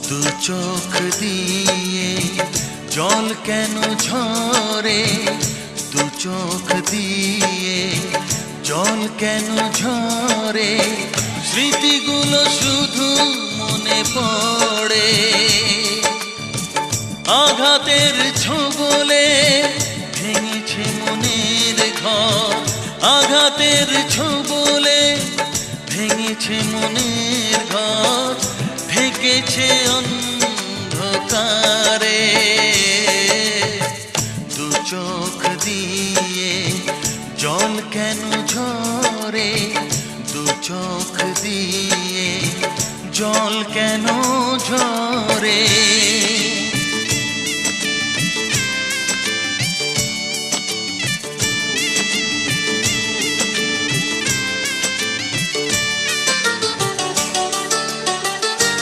দু চোখ দিয়ে জল কেন ঝরে, দু চোখ দিয়ে জল কেন ঝরে, স্মৃতিগুলো শুধু মনে পড়ে। আঘাতের ছোবলে ভেঙেছে মনের ঘর, আঘাতের ছোবলে ভেঙেছে মনের ঘর, ঢেকেছে অন্ধকারে। দু চোখ দিয়ে জল কেন ঝরে, দু চোখ দিয়ে জল কেন ঝরে।